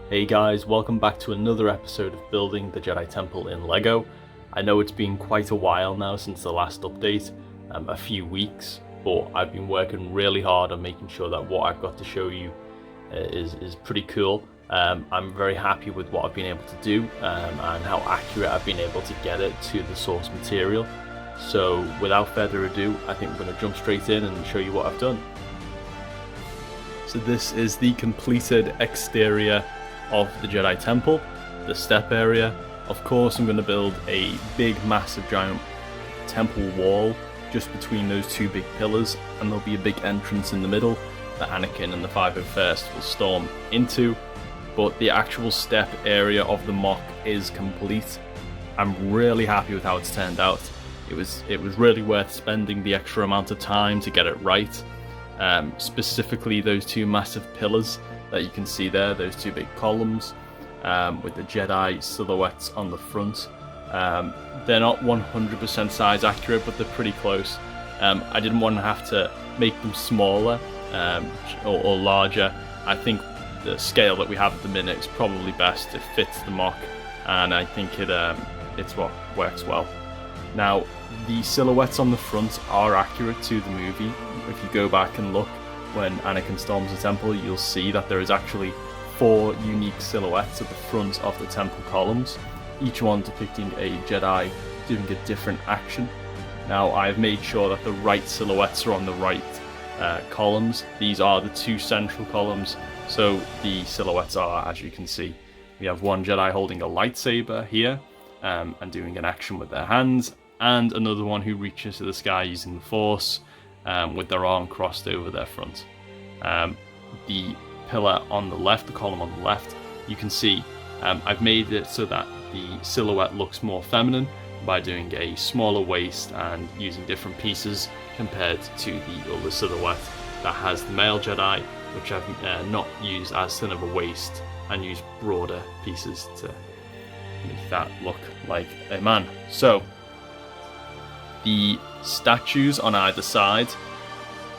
Hey guys, welcome back to another episode of Building the Jedi Temple in LEGO. I know it's been quite a while now since the last update, a few weeks, but I've been working really hard on making sure that what I've got to show you is pretty cool. I'm very happy with what I've been able to do and how accurate I've been able to get it to the source material. So without further ado, I think we're going to jump straight in and show you what I've done. So this is the completed exterior of the Jedi Temple, the step area. Of course, I'm going to build a big, massive, giant temple wall just between those two big pillars, and there'll be a big entrance in the middle that Anakin and the 501st will storm into. But the actual step area of the MOC is complete. I'm really happy with how it's turned out. It was really worth spending the extra amount of time to get it right. Specifically those two massive pillars that you can see there, those two big columns with the Jedi silhouettes on the front. They're not 100% size accurate, but they're pretty close. I didn't want to have to make them smaller or larger. I think the scale that we have at the minute is probably best. It fits the MOC, and I think it's what works well. Now, the silhouettes on the front are accurate to the movie. If you go back and look, when Anakin storms the temple, you'll see that there is actually 4 unique silhouettes at the front of the temple columns, each one depicting a Jedi doing a different action. Now, I've made sure that the right silhouettes are on the right columns. These are the 2 central columns, so the silhouettes are, as you can see, we have one Jedi holding a lightsaber here and doing an action with their hands, and another one who reaches to the sky using the Force with their arm crossed over their front. The pillar on the left, the column on the left, you can see I've made it so that the silhouette looks more feminine by doing a smaller waist and using different pieces compared to the other silhouette that has the male Jedi, which I've not used as thin of a waist and used broader pieces to make that look like a man. So the statues on either side,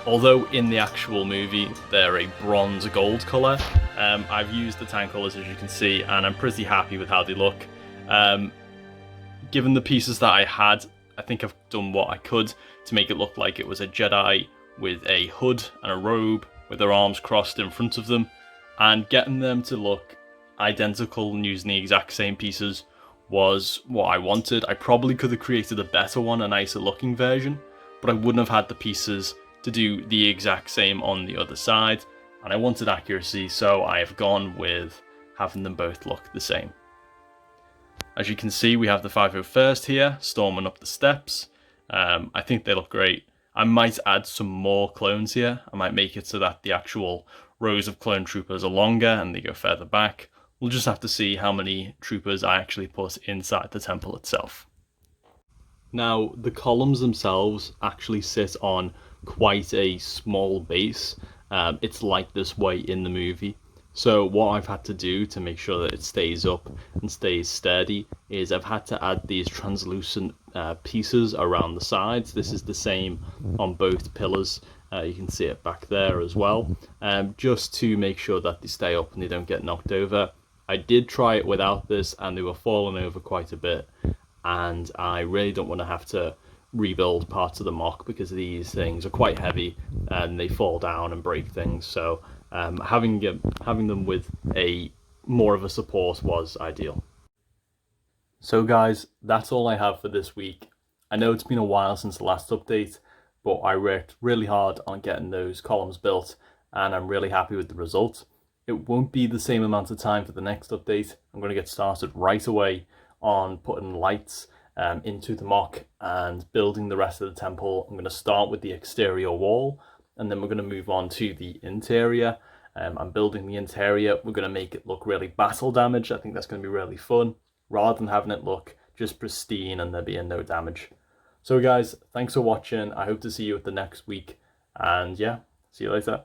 although in the actual movie they're a bronze gold colour, I've used the tan colours, as you can see, and I'm pretty happy with how they look. Given the pieces that I had, I think I've done what I could to make it look like it was a Jedi with a hood and a robe with their arms crossed in front of them, and getting them to look identical and using the exact same pieces was what I wanted. I probably could have created a better one, a nicer looking version, but I wouldn't have had the pieces to do the exact same on the other side, and I wanted accuracy, so I have gone with having them both look the same. As you can see, we have the 501st here storming up the steps. I think they look great. I might add some more clones here. I might make it so that the actual rows of clone troopers are longer and they go further back. We'll just have to see how many troopers I actually put inside the temple itself. Now, the columns themselves actually sit on quite a small base. It's like this way in the movie. So what I've had to do to make sure that it stays up and stays sturdy is I've had to add these translucent pieces around the sides. This is the same on both pillars. You can see it back there as well, just to make sure that they stay up and they don't get knocked over. I did try it without this and they were falling over quite a bit, and I really don't want to have to rebuild parts of the MOC because these things are quite heavy and they fall down and break things. So having them with more of a support was ideal. So guys, that's all I have for this week. I know it's been a while since the last update, but I worked really hard on getting those columns built and I'm really happy with the result. It won't be the same amount of time for the next update. I'm going to get started right away on putting lights into the MOC and building the rest of the temple. I'm going to start with the exterior wall and then we're going to move on to the interior. I'm building the interior. We're going to make it look really battle damaged. I think that's going to be really fun, rather than having it look just pristine and there being no damage. So guys, thanks for watching. I hope to see you at the next week, and yeah, see you later.